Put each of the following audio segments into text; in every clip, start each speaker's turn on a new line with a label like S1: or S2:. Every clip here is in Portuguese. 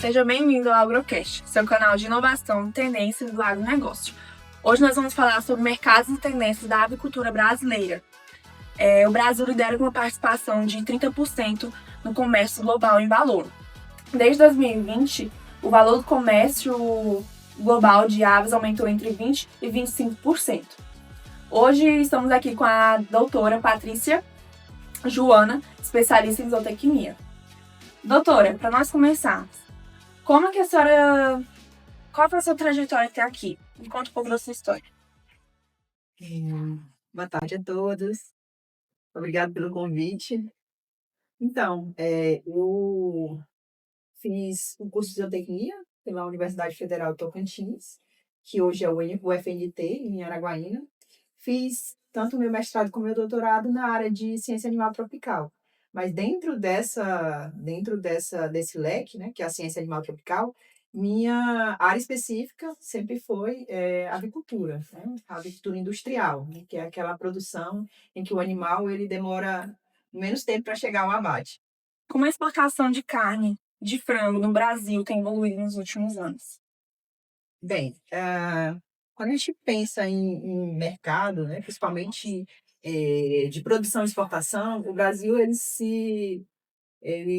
S1: Seja bem-vindo ao Agrocast, seu canal de inovação e tendências do agronegócio. Hoje nós vamos falar sobre mercados e tendências da avicultura brasileira. O Brasil lidera com uma participação de 30% no comércio global em valor. Desde 2020, o valor do comércio global de aves aumentou entre 20% e 25%. Hoje estamos aqui com a doutora Patrícia Joana, especialista em zootecnia. Doutora, para nós começarmos, qual foi a sua trajetória até aqui? Me conta um pouco da sua história.
S2: Boa tarde a todos. Obrigada pelo convite. Então, eu fiz um curso de zootecnia pela Universidade Federal de Tocantins, que hoje é o UFNT, em Araguaína. Fiz tanto o meu mestrado como o meu doutorado na área de ciência animal tropical. Mas dentro desse leque, né, que é a ciência animal tropical, minha área específica sempre foi avicultura, né? A avicultura industrial, né, que é aquela produção em que o animal ele demora menos tempo para chegar ao abate.
S1: Como a exportação de carne de frango no Brasil tem evoluído nos últimos anos?
S2: Bem, quando a gente pensa em mercado, né, principalmente de produção e exportação, o Brasil ele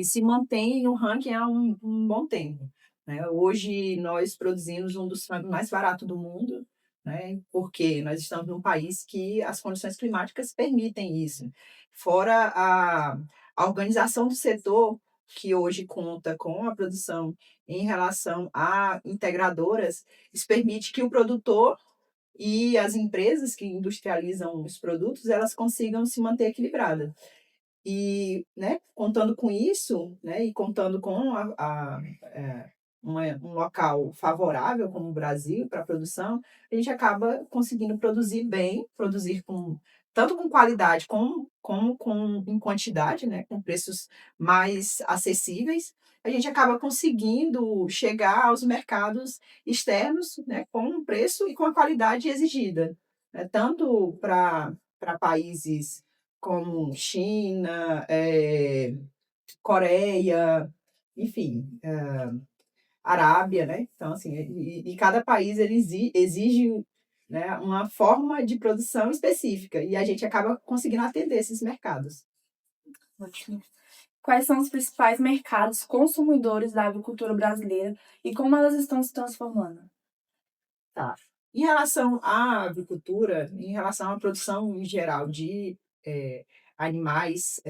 S2: se mantém no ranking há um bom tempo, né? Hoje nós produzimos um dos frangos mais baratos do mundo, né? Porque nós estamos num país que as condições climáticas permitem isso. Fora a organização do setor, que hoje conta com a produção em relação a integradoras, isso permite que o produtor e as empresas que industrializam os produtos, elas consigam se manter equilibradas. E, né, contando com isso, né, e contando com um local favorável como o Brasil para a produção, a gente acaba conseguindo produzir bem, produzir tanto com qualidade como em quantidade, né, com preços mais acessíveis. A gente acaba conseguindo chegar aos mercados externos, né, com um preço e com a qualidade exigida, né, tanto para países como China, Coreia, enfim, Arábia, né? Então, assim, e cada país ele exige, né, uma forma de produção específica e a gente acaba conseguindo atender esses mercados.
S1: Ótimo. Quais são os principais mercados consumidores da avicultura brasileira e como elas estão se transformando?
S2: Tá. Em relação à avicultura, em relação à produção em geral de animais,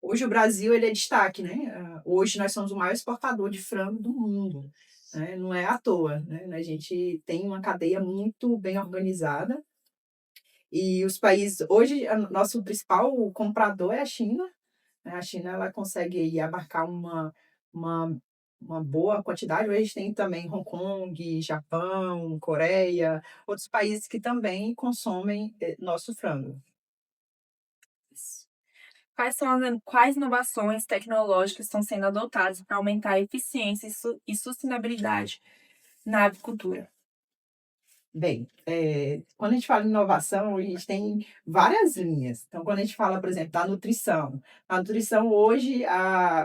S2: hoje o Brasil ele é destaque, né? Hoje nós somos o maior exportador de frango do mundo, né? Não é à toa, né? A gente tem uma cadeia muito bem organizada e os países hoje nosso principal comprador é a China, né? A China ela consegue aí abarcar uma uma boa quantidade. Hoje a gente tem também Hong Kong, Japão, Coreia, outros países que também consomem nosso frango.
S1: Quais inovações tecnológicas estão sendo adotadas para aumentar a eficiência e sustentabilidade na avicultura?
S2: Bem, quando a gente fala em inovação, a gente tem várias linhas. Então, quando a gente fala, por exemplo, da nutrição, a nutrição hoje,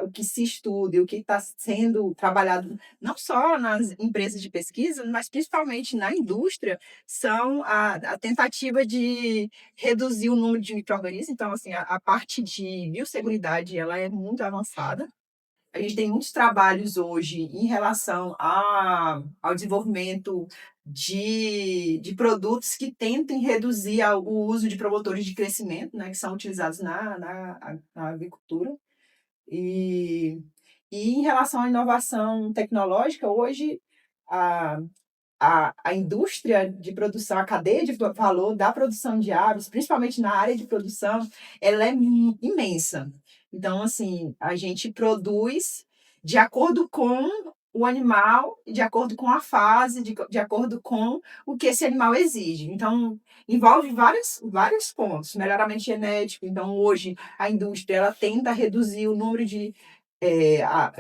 S2: o que se estuda e o que está sendo trabalhado, não só nas empresas de pesquisa, mas principalmente na indústria, são a tentativa de reduzir o número de micro-organismos. Então, assim, a parte de biosseguridade, ela é muito avançada. A gente tem muitos trabalhos hoje em relação ao desenvolvimento de produtos que tentem reduzir o uso de promotores de crescimento, né, que são utilizados na agricultura. E, e em relação à inovação tecnológica, hoje a, a indústria de produção, a cadeia de valor da produção de aves, principalmente na área de produção, ela é imensa. Então, assim, a gente produz de acordo com o animal, de acordo com a fase, de acordo com o que esse animal exige. Então, envolve vários pontos. Melhoramento genético. Então, hoje, a indústria ela tenta reduzir o número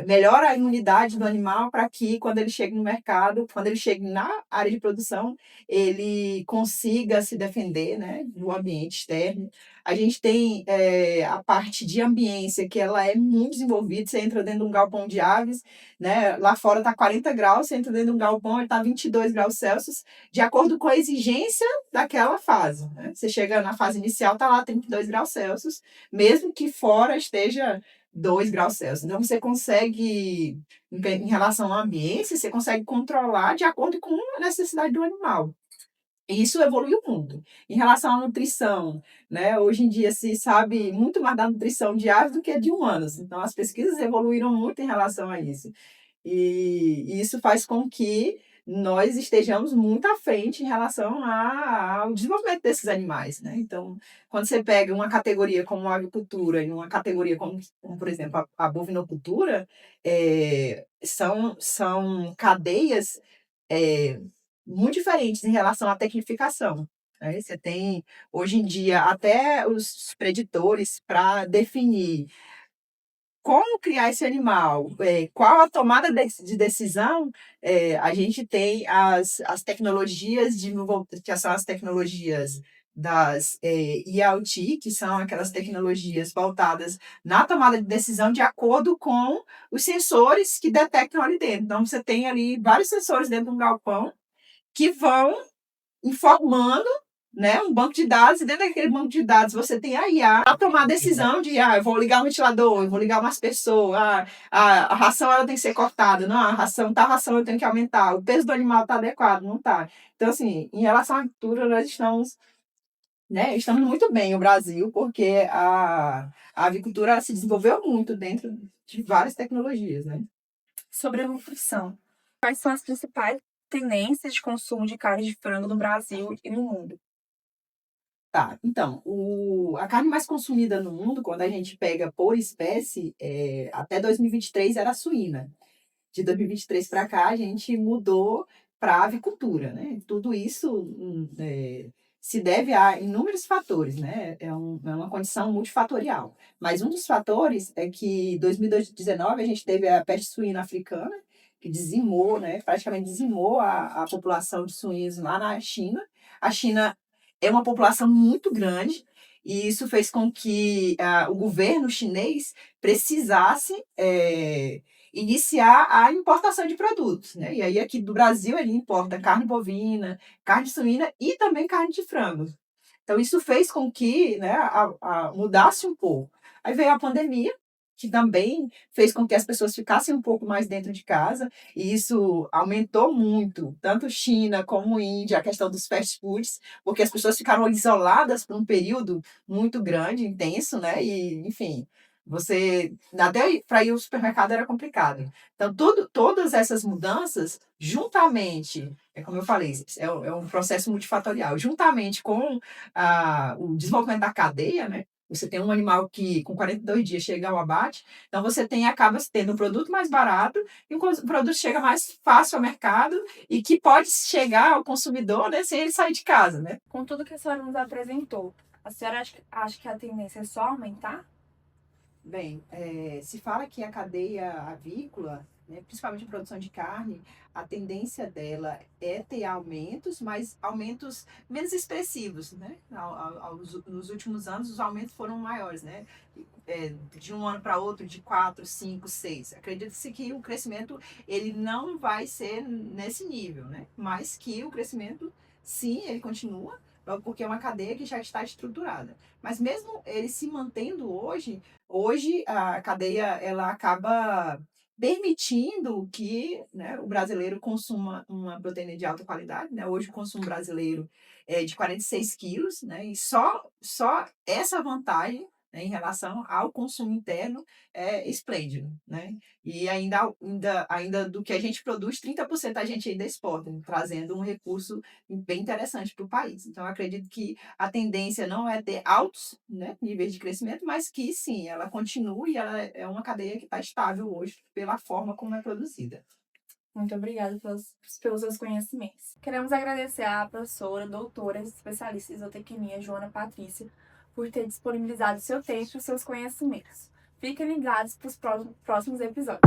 S2: melhora a imunidade do animal para que quando ele chegue no mercado, quando ele chegue na área de produção, ele consiga se defender, né, no ambiente externo. A gente tem a parte de ambiência, que ela é muito desenvolvida. Você entra dentro de um galpão de aves, né, lá fora está 40 graus, você entra dentro de um galpão, ele está 22 graus Celsius, de acordo com a exigência daquela fase. Né? Você chega na fase inicial, está lá 32 graus Celsius, mesmo que fora esteja 2 graus Celsius. Então, você consegue, em relação ao ambiente, você consegue controlar de acordo com a necessidade do animal. E isso evoluiu muito. Em relação à nutrição, né? Hoje em dia se sabe muito mais da nutrição de aves do que de humanos. Então, as pesquisas evoluíram muito em relação a isso. E isso faz com que nós estejamos muito à frente em relação ao desenvolvimento desses animais, né? Então, quando você pega uma categoria como a avicultura e uma categoria como por exemplo, a bovinocultura, são cadeias é, muito diferentes em relação à tecnificação. Né? Você tem, hoje em dia, até os preditores para definir como criar esse animal, qual a tomada de decisão, a gente tem as tecnologias que são as tecnologias das IoT, que são aquelas tecnologias voltadas na tomada de decisão de acordo com os sensores que detectam ali dentro. Então, você tem ali vários sensores dentro de um galpão que vão informando, né, um banco de dados, e dentro daquele banco de dados você tem a IA para tomar a decisão de, eu vou ligar um ventilador, eu vou ligar umas pessoas, a ração ela tem que ser cortada, não, tal ração eu tenho que aumentar, o peso do animal está adequado, não está. Então, assim, em relação à agricultura, nós estamos muito bem no Brasil, porque a avicultura se desenvolveu muito dentro de várias tecnologias, né?
S1: Sobre a nutrição, quais são as principais tendências de consumo de carne de frango no Brasil e no mundo?
S2: Tá, então, a carne mais consumida no mundo, quando a gente pega por espécie, até 2023 era a suína. De 2023 para cá, a gente mudou para a avicultura, né? Tudo isso se deve a inúmeros fatores, né? É uma condição multifatorial. Mas um dos fatores é que em 2019 a gente teve a peste suína africana, que dizimou, né? Praticamente dizimou a população de suínos lá na China. A China é uma população muito grande, e isso fez com que o governo chinês precisasse iniciar a importação de produtos, né? E aí aqui do Brasil ele importa carne bovina, carne suína e também carne de frango. Então isso fez com que, né, mudasse um pouco. Aí veio a pandemia, que também fez com que as pessoas ficassem um pouco mais dentro de casa, e isso aumentou muito, tanto China como Índia, a questão dos fast foods, porque as pessoas ficaram isoladas por um período muito grande, intenso, né? E, enfim, você até para ir ao supermercado era complicado. Então, todas essas mudanças, juntamente, como eu falei, é um processo multifatorial, juntamente com o desenvolvimento da cadeia, né? Você tem um animal que com 42 dias chega ao abate, então você acaba tendo um produto mais barato e um produto chega mais fácil ao mercado e que pode chegar ao consumidor, né, sem ele sair de casa, né?
S1: Com tudo que a senhora nos apresentou, a senhora acha que a tendência é só aumentar?
S2: Bem, se fala que a cadeia avícola, né, principalmente a produção de carne, a tendência dela é ter aumentos, mas aumentos menos expressivos, né? Nos últimos anos, os aumentos foram maiores, né? De um ano para outro, de 4, 5, 6. Acredita-se que o crescimento ele não vai ser nesse nível, né? Mas que o crescimento, sim, ele continua, porque é uma cadeia que já está estruturada. Mas mesmo ele se mantendo hoje a cadeia ela acaba permitindo que, né, o brasileiro consuma uma proteína de alta qualidade. Né? Hoje o consumo brasileiro é de 46 quilos, né? E só essa vantagem, né, em relação ao consumo interno é esplêndido. Né? E ainda do que a gente produz, 30% a gente ainda exporta, trazendo um recurso bem interessante para o país. Então, eu acredito que a tendência não é ter altos, né, níveis de crescimento, mas que sim, ela continua, e ela é uma cadeia que está estável hoje pela forma como é produzida.
S1: Muito obrigada pelos seus conhecimentos. Queremos agradecer à professora, doutora, especialista em zootecnia, Joana Patrícia, por ter disponibilizado seu tempo e seus conhecimentos. Fiquem ligados para os próximos episódios.